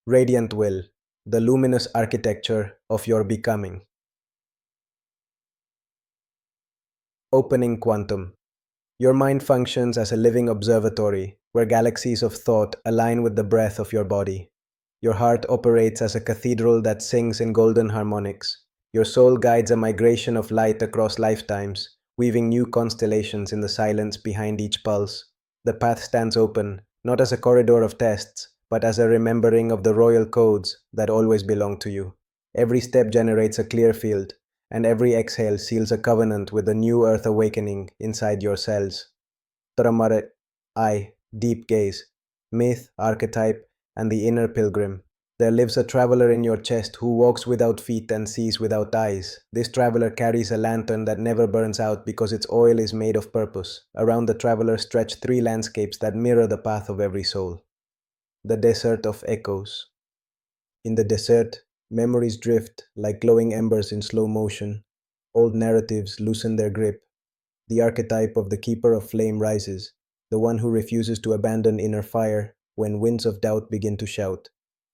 Radiant will, the luminous architecture of your becoming. Opening quantum. Your mind functions as a living observatory where galaxies of thought align with the breath of your body. Your heart operates as a cathedral that sings in golden harmonics. Your soul guides a migration of light across lifetimes, weaving new constellations in the silence behind each pulse. The path stands open, not as a corridor of tests, but as a remembering of the royal codes that always belong to you. Every step generates a clear field, and every exhale seals a covenant with a new earth awakening inside your cells. Tramaret, eye, deep gaze, myth, archetype, and the inner pilgrim. There lives a traveler in your chest who walks without feet and sees without eyes. This traveler carries a lantern that never burns out because its oil is made of purpose. Around the traveler stretch three landscapes that mirror the path of every soul. The desert of echoes. In the desert, memories drift like glowing embers in slow motion. Old narratives loosen their grip. The archetype of the keeper of flame rises, the one who refuses to abandon inner fire when winds of doubt begin to shout.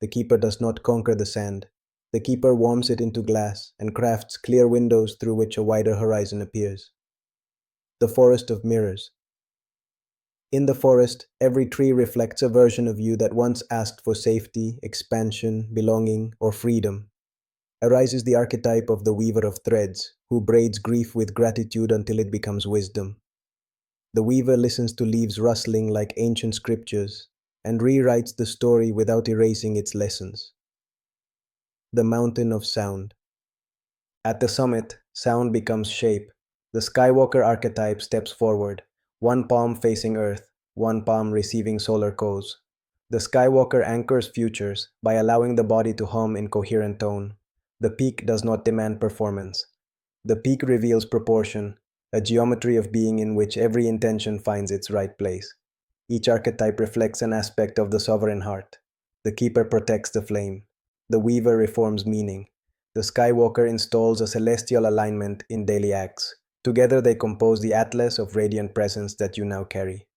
The keeper does not conquer the sand. The keeper warms it into glass and crafts clear windows through which a wider horizon appears. The forest of mirrors. In the forest, every tree reflects a version of you that once asked for safety, expansion, belonging, or freedom. Arises the archetype of the weaver of threads, who braids grief with gratitude until it becomes wisdom. The weaver listens to leaves rustling like ancient scriptures and rewrites the story without erasing its lessons. The mountain of sound. At the summit, sound becomes shape. The Skywalker archetype steps forward, one palm facing Earth, one palm receiving solar cores. The Skywalker anchors futures by allowing the body to hum in coherent tone. The peak does not demand performance. The peak reveals proportion, a geometry of being in which every intention finds its right place. Each archetype reflects an aspect of the sovereign heart. The keeper protects the flame. The weaver reforms meaning. The Skywalker installs a celestial alignment in daily acts. Together they compose the atlas of radiant presence that you now carry.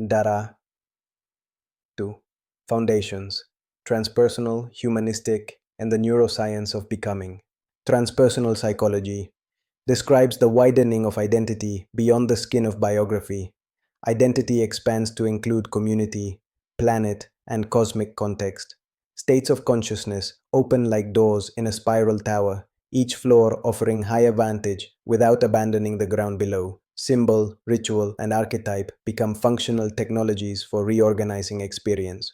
Dara 2. Foundations. Transpersonal, humanistic, and the neuroscience of becoming. Transpersonal psychology describes the widening of identity beyond the skin of biography. Identity expands to include community, planet, and cosmic context. States of consciousness open like doors in a spiral tower, each floor offering higher vantage without abandoning the ground below. Symbol, ritual, and archetype become functional technologies for reorganizing experience.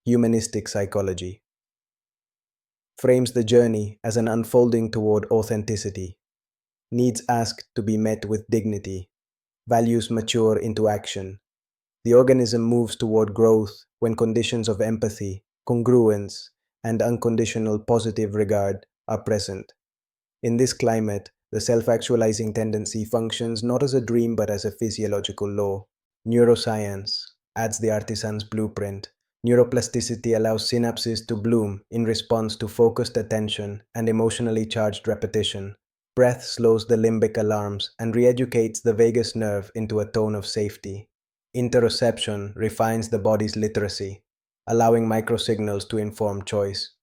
Humanistic psychology frames the journey as an unfolding toward authenticity. Needs ask to be met with dignity. Values mature into action. The organism moves toward growth when conditions of empathy, congruence, and unconditional positive regard are present. In this climate, the self-actualizing tendency functions not as a dream but as a physiological law. Neuroscience adds the artisan's blueprint. Neuroplasticity allows synapses to bloom in response to focused attention and emotionally charged repetition. Breath slows the limbic alarms and re-educates the vagus nerve into a tone of safety. Interoception refines the body's literacy, allowing microsignals to inform choice.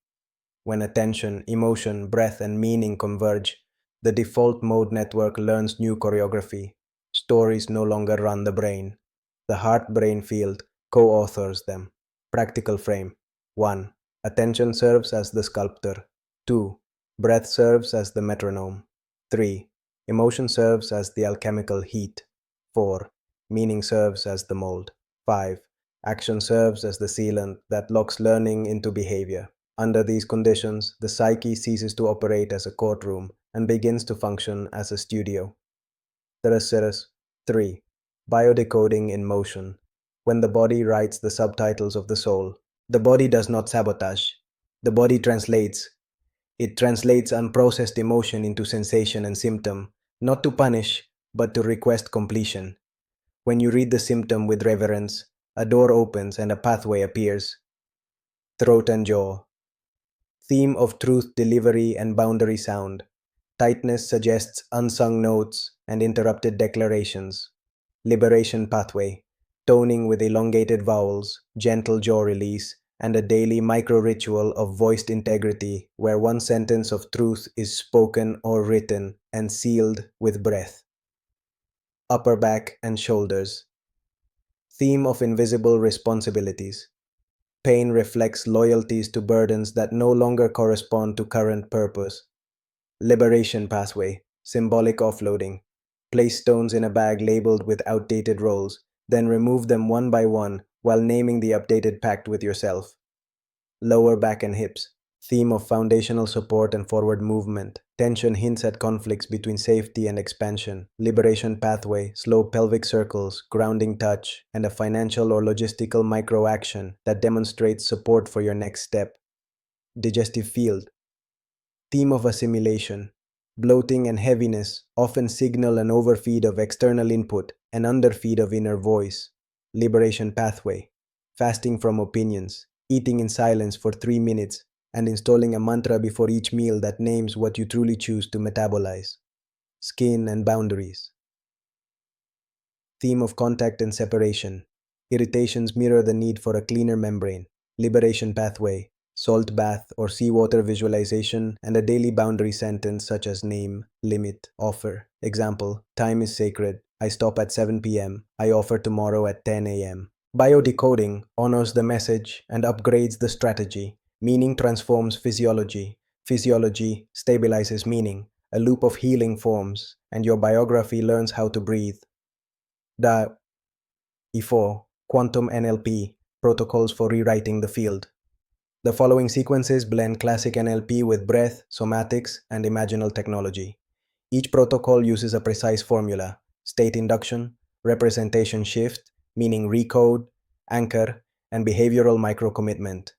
When attention, emotion, breath, and meaning converge, the default mode network learns new choreography. Stories no longer run the brain. The heart-brain field co-authors them. Practical frame. 1. Attention serves as the sculptor. 2. Breath serves as the metronome. 3. Emotion serves as the alchemical heat. 4. Meaning serves as the mold. 5. Action serves as the sealant that locks learning into behavior. Under these conditions, the psyche ceases to operate as a courtroom and begins to function as a studio. Terceres 3. Biodecoding in motion. When the body writes the subtitles of the soul, the body does not sabotage. The body translates. It translates unprocessed emotion into sensation and symptom, not to punish, but to request completion. When you read the symptom with reverence, a door opens and a pathway appears. Throat and jaw. Theme of truth delivery and boundary sound. Tightness suggests unsung notes and interrupted declarations. Liberation pathway. Toning with elongated vowels, gentle jaw release, and a daily micro-ritual of voiced integrity where one sentence of truth is spoken or written and sealed with breath. Upper back and shoulders. Theme of invisible responsibilities. Pain reflects loyalties to burdens that no longer correspond to current purpose. Liberation pathway. Symbolic offloading. Place stones in a bag labeled with outdated roles, then remove them one by one while naming the updated pact with yourself. Lower back and hips. Theme of foundational support and forward movement. Tension hints at conflicts between safety and expansion. Liberation pathway, slow pelvic circles, grounding touch, and a financial or logistical micro action that demonstrates support for your next step. Digestive field. Theme of assimilation. Bloating and heaviness often signal an overfeed of external input and underfeed of inner voice. Liberation pathway. Fasting from opinions. Eating in silence for 3 minutes and installing a mantra before each meal that names what you truly choose to metabolize. Skin and boundaries. Theme of contact and separation. Irritations mirror the need for a cleaner membrane. Liberation pathway. Salt bath or seawater visualization, and a daily boundary sentence such as name, limit, offer. Example, time is sacred. I stop at 7 p.m. I offer tomorrow at 10 a.m. Biodecoding honors the message and upgrades the strategy. Meaning transforms physiology. Physiology stabilizes meaning. A loop of healing forms, and your biography learns how to breathe. E4, Quantum NLP, protocols for rewriting the field. The following sequences blend classic NLP with breath, somatics, and imaginal technology. Each protocol uses a precise formula: state induction, representation shift, meaning recode, anchor, and behavioral micro-commitment.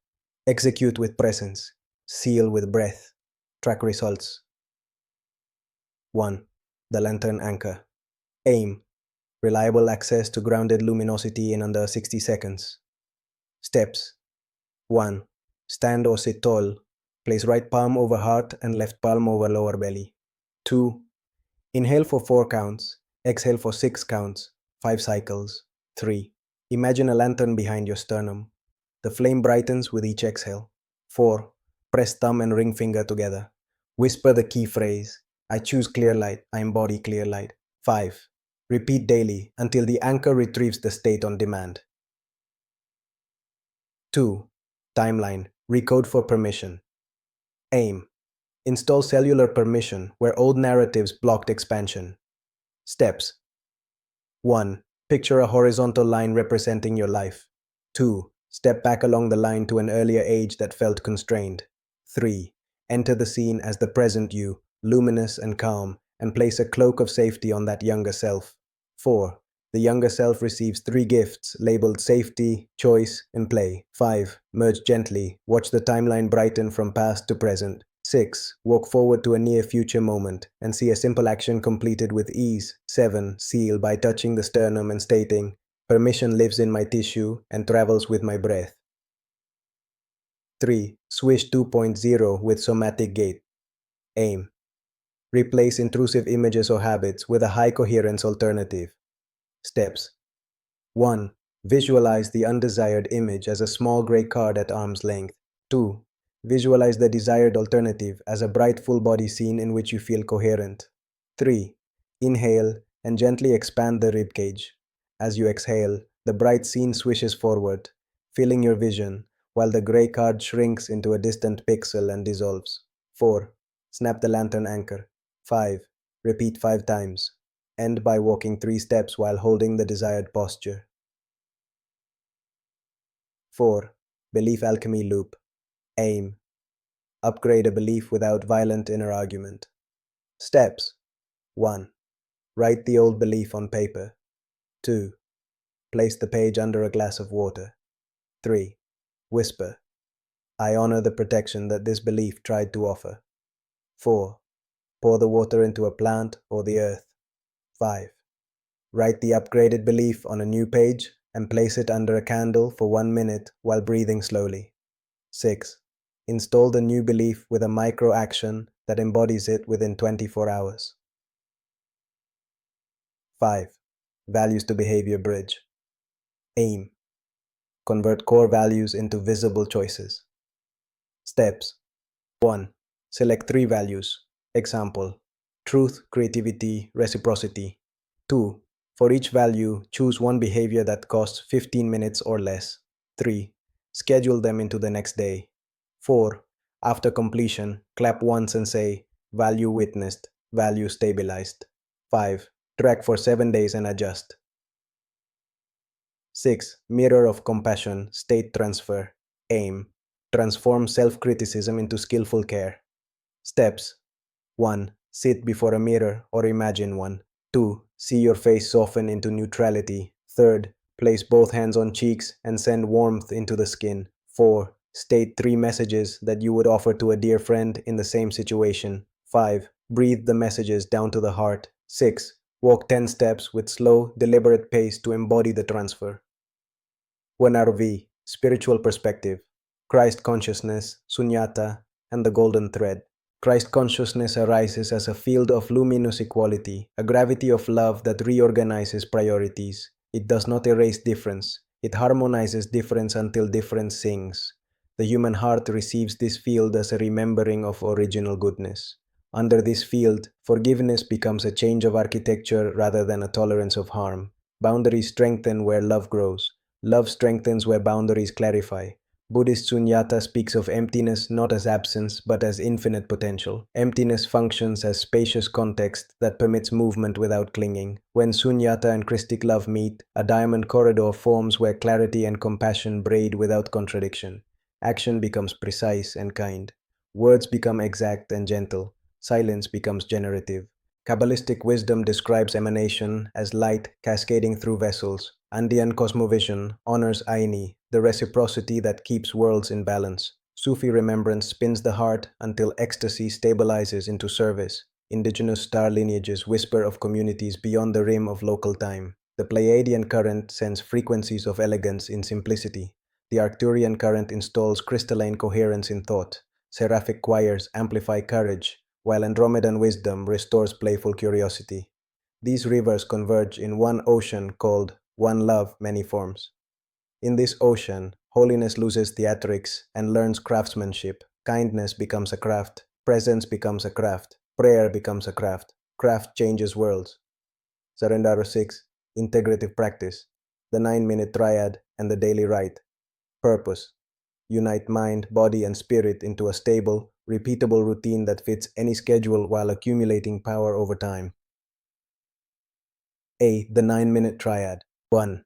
Execute with presence, seal with breath. Track results. 1. The lantern anchor. Aim: reliable access to grounded luminosity in under 60 seconds. Steps. 1. Stand or sit tall. Place right palm over heart and left palm over lower belly. 2. Inhale for 4 counts. Exhale for 6 counts. 5 cycles. 3. Imagine a lantern behind your sternum. The flame brightens with each exhale. 4. Press thumb and ring finger together. Whisper the key phrase: I choose clear light, I embody clear light. 5. Repeat daily until the anchor retrieves the state on demand. 2. Timeline. Recode for permission. Aim: install cellular permission where old narratives blocked expansion. Steps. 1. Picture a horizontal line representing your life. 2. Step back along the line to an earlier age that felt constrained. 3. Enter the scene as the present you, luminous and calm, and place a cloak of safety on that younger self. 4. The younger self receives 3 gifts labeled safety, choice, and play. 5. Merge gently. Watch the timeline brighten from past to present. 6. Walk forward to a near future moment and see a simple action completed with ease. 7. Seal by touching the sternum and stating, permission lives in my tissue and travels with my breath. 3. Swish 2.0 with somatic gait. Aim: replace intrusive images or habits with a high coherence alternative. Steps. 1. Visualize the undesired image as a small gray card at arm's length. 2. Visualize the desired alternative as a bright full body scene in which you feel coherent. 3. Inhale and gently expand the ribcage. As you exhale, the bright scene swishes forward, filling your vision, while the gray card shrinks into a distant pixel and dissolves. 4. Snap the lantern anchor. 5. Repeat 5 times. End by walking 3 steps while holding the desired posture. 4. Belief alchemy loop. Aim: upgrade a belief without violent inner argument. Steps. 1. Write the old belief on paper. 2. Place the page under a glass of water. 3. Whisper: I honor the protection that this belief tried to offer. 4. Pour the water into a plant or the earth. 5. Write the upgraded belief on a new page and place it under a candle for 1 minute while breathing slowly. 6. Install the new belief with a micro action that embodies it within 24 hours. 5. Values to behavior bridge. Aim: Convert core values into visible choices. Steps 1. Select 3 values. Example: truth, creativity, reciprocity. 2. For each value, choose one behavior that costs 15 minutes or less. 3. Schedule them into the next day. 4. After completion, clap once and say, value witnessed, value stabilized. 5. Track for 7 days and adjust. 6. Mirror of compassion, state transfer. Aim: transform self-criticism into skillful care. Steps 1. Sit before a mirror or imagine one. 2. See your face soften into neutrality. 3. Place both hands on cheeks and send warmth into the skin. 4. State 3 messages that you would offer to a dear friend in the same situation. 5. Breathe the messages down to the heart. 6. Walk 10 steps with slow, deliberate pace to embody the transfer. 1RV, spiritual perspective, Christ consciousness, sunyata, and the golden thread. Christ consciousness arises as a field of luminous equality, a gravity of love that reorganizes priorities. It does not erase difference. It harmonizes difference until difference sings. The human heart receives this field as a remembering of original goodness. Under this field, forgiveness becomes a change of architecture rather than a tolerance of harm. Boundaries strengthen where love grows. Love strengthens where boundaries clarify. Buddhist sunyata speaks of emptiness not as absence but as infinite potential. Emptiness functions as spacious context that permits movement without clinging. When sunyata and Christic love meet, a diamond corridor forms where clarity and compassion braid without contradiction. Action becomes precise and kind. Words become exact and gentle. Silence becomes generative. Kabbalistic wisdom describes emanation as light cascading through vessels. Andean cosmovision honors Aini, the reciprocity that keeps worlds in balance. Sufi remembrance spins the heart until ecstasy stabilizes into service. Indigenous star lineages whisper of communities beyond the rim of local time. The Pleiadian current sends frequencies of elegance in simplicity. The Arcturian current installs crystalline coherence in thought. Seraphic choirs amplify courage, while Andromedan wisdom restores playful curiosity. These rivers converge in one ocean called One Love, Many Forms. In this ocean, holiness loses theatrics and learns craftsmanship. Kindness becomes a craft. Presence becomes a craft. Prayer becomes a craft. Craft changes worlds. Sarendaro 6. Integrative practice. The 9-minute triad and the daily rite. Purpose. Unite mind, body, and spirit into a stable, repeatable routine that fits any schedule while accumulating power over time. A. The 9-minute triad. 1.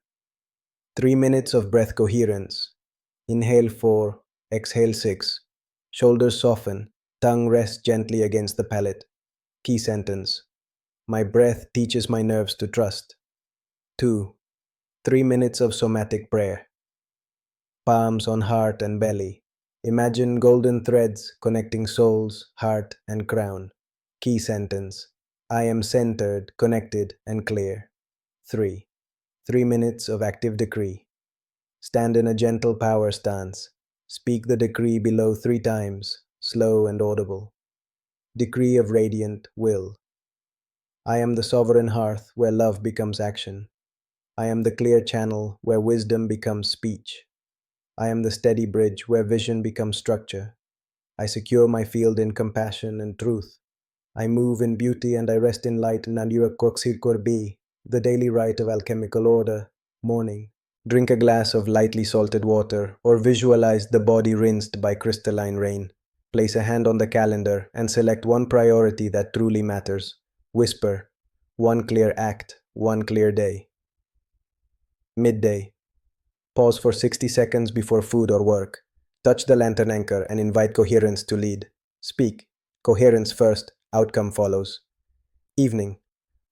3 minutes of breath coherence. Inhale 4, exhale 6. Shoulders soften, tongue rests gently against the palate. Key sentence: my breath teaches my nerves to trust. 2. 3 minutes of somatic prayer. Palms on heart and belly. Imagine golden threads connecting souls, heart, and crown. Key sentence: I am centered, connected, and clear. 3. 3 minutes of active decree. Stand in a gentle power stance. Speak the decree below 3 times, slow and audible. Decree of radiant will. I am the sovereign hearth where love becomes action. I am the clear channel where wisdom becomes speech. I am the steady bridge where vision becomes structure. I secure my field in compassion and truth. I move in beauty and I rest in light. Nandura Koksir Korbi, the daily rite of alchemical order, morning. Drink a glass of lightly salted water or visualize the body rinsed by crystalline rain. Place a hand on the calendar and select one priority that truly matters. Whisper, one clear act, one clear day. Midday. Pause for 60 seconds before food or work. Touch the lantern anchor and invite coherence to lead. Speak. Coherence first, outcome follows. Evening.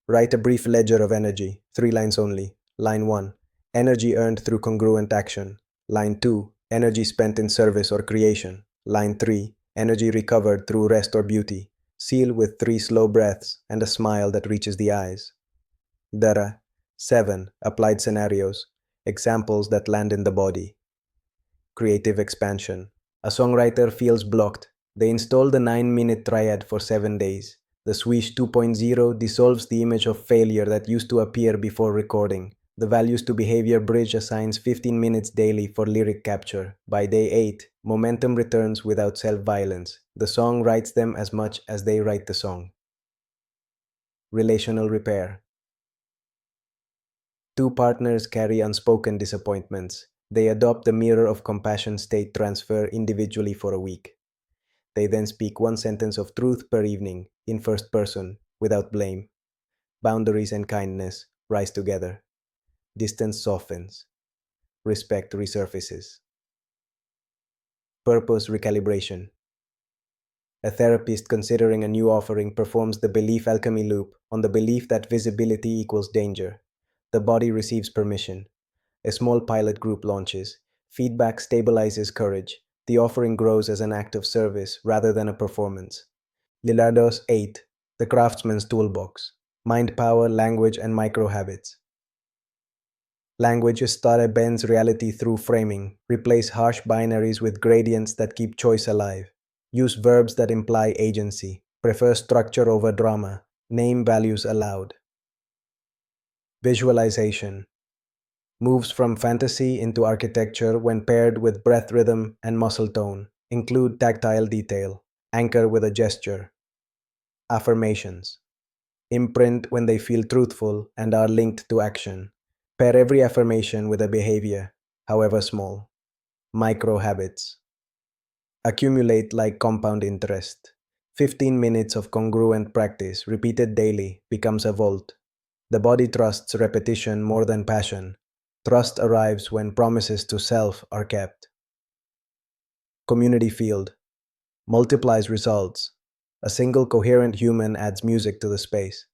Write a brief ledger of energy, 3 lines only. Line 1. Energy earned through congruent action. Line 2. Energy spent in service or creation. Line 3. Energy recovered through rest or beauty. Seal with 3 slow breaths and a smile that reaches the eyes. Dara. 7. Applied scenarios. Examples that land in the body. Creative expansion. A songwriter feels blocked. They install the 9-minute triad for 7 days. The Swish 2.0 dissolves the image of failure that used to appear before recording. The values to behavior bridge assigns 15 minutes daily for lyric capture. By day 8, momentum returns without self-violence. The song writes them as much as they write the song. Relational repair. Two partners carry unspoken disappointments. They adopt the mirror of compassion state transfer individually for a week. They then speak one sentence of truth per evening, in first person, without blame. Boundaries and kindness rise together. Distance softens. Respect resurfaces. Purpose recalibration. A therapist considering a new offering performs the belief alchemy loop on the belief that visibility equals danger. The body receives permission. A small pilot group launches. Feedback stabilizes courage. The offering grows as an act of service rather than a performance. Lilardos 8. The Craftsman's Toolbox. Mind power, language, and micro habits. Language Stare bends reality through framing. Replace harsh binaries with gradients that keep choice alive. Use verbs that imply agency. Prefer structure over drama. Name values aloud. Visualization. Moves from fantasy into architecture when paired with breath rhythm and muscle tone. Include tactile detail. Anchor with a gesture. Affirmations. Imprint when they feel truthful and are linked to action. Pair every affirmation with a behavior, however small. Micro habits. Accumulate like compound interest. 15 minutes of congruent practice, repeated daily, becomes a vault. The body trusts repetition more than passion. Trust arrives when promises to self are kept. Community field. Multiplies results. A single coherent human adds music to the space.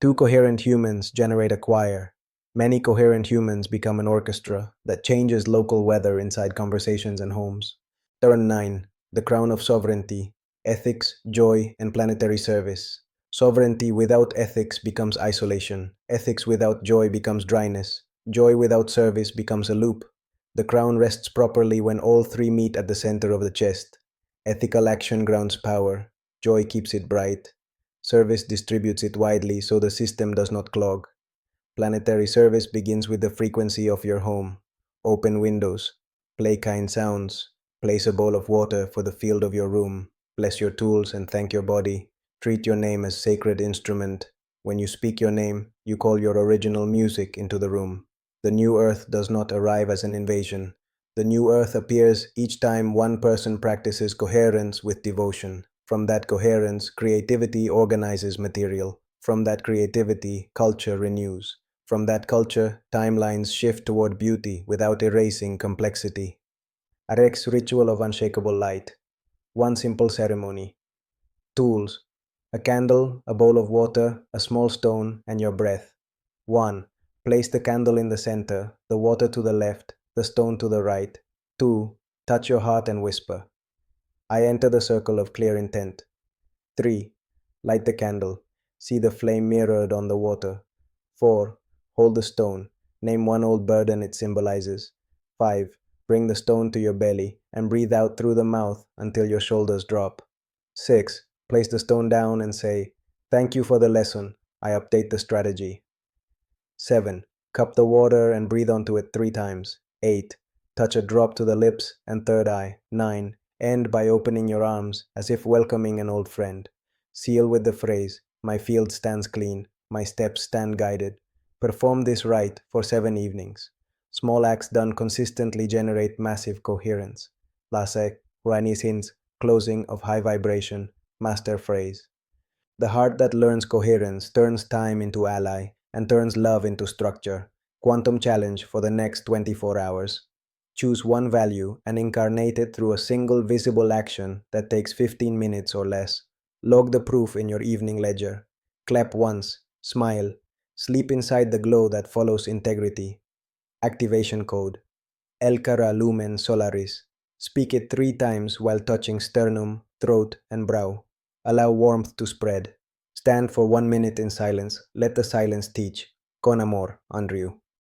Two coherent humans generate a choir. Many coherent humans become an orchestra that changes local weather inside conversations and homes. Turn 9. The Crown of Sovereignty. Ethics, joy, and planetary service. Sovereignty without ethics becomes isolation. Ethics without joy becomes dryness. Joy without service becomes a loop. The crown rests properly when all three meet at the center of the chest. Ethical action grounds power. Joy keeps it bright. Service distributes it widely so the system does not clog. Planetary service begins with the frequency of your home. Open windows. Play kind sounds. Place a bowl of water for the field of your room. Bless your tools and thank your body. Treat your name as sacred instrument. When you speak your name, you call your original music into the room. The new earth does not arrive as an invasion. The new earth appears each time one person practices coherence with devotion. From that coherence, creativity organizes material. From that creativity, culture renews. From that culture, timelines shift toward beauty without erasing complexity. Arek's ritual of unshakable light. One simple ceremony. Tools. A candle, a bowl of water, a small stone, and your breath. 1. Place the candle in the center, the water to the left, the stone to the right. 2. Touch your heart and whisper. I enter the circle of clear intent. 3. Light the candle. See the flame mirrored on the water. 4. Hold the stone. Name one old burden it symbolizes. 5. Bring the stone to your belly and breathe out through the mouth until your shoulders drop. 6. Place the stone down and say, "Thank you for the lesson. I update the strategy." 7. Cup the water and breathe onto it 3 times. 8. Touch a drop to the lips and third eye. 9. End by opening your arms as if welcoming an old friend. Seal with the phrase, "My field stands clean, my steps stand guided." Perform this rite for 7 evenings. Small acts done consistently generate massive coherence. Lasek, Ranisin's closing of high vibration, master phrase. The heart that learns coherence turns time into ally and turns love into structure. Quantum challenge for the next 24 hours. Choose one value and incarnate it through a single visible action that takes 15 minutes or less. Log the proof in your evening ledger. Clap once, smile, sleep inside the glow that follows integrity. Activation code. El Cara Lumen Solaris. Speak it 3 times while touching sternum, throat, and brow. Allow warmth to spread. Stand for 1 minute in silence. Let the silence teach. Con amor, Andrew.